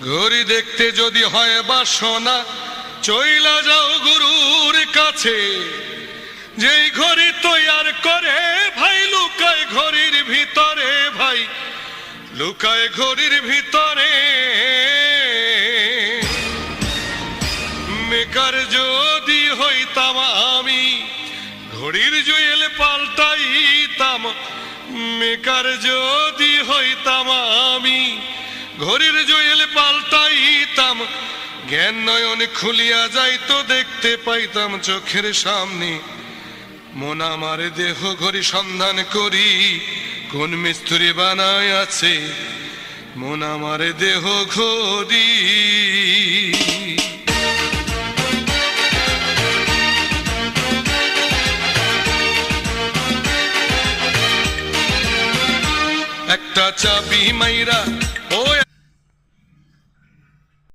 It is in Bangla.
ঘড়ি দেখতে যদি হয় বাসনা, চইলা যাও গুরুর কাছে। যেই ঘড়ি তৈয়ার করে ভাই লুকায় ঘড়ির ভিতরে, ভাই লুকায় ঘড়ির ভিতরে। মেকার যদি হইতাম আমি, ঘড়ির জুয়েল পাল্টাইতাম। মেকার যদি হইতাম আমি, ঘড়ির জুয়েল পাল্টাইতাম। জ্ঞান নয়ন খুলিয়া যাইতো, দেখতে পাইতাম চোখের সামনে। মন আমার দেহ ঘড়ি সন্ধান করি, কোন মিস্ত্রি বানায় আছে মন আমার দেহ ঘড়ি। একটা চাবি মাইরা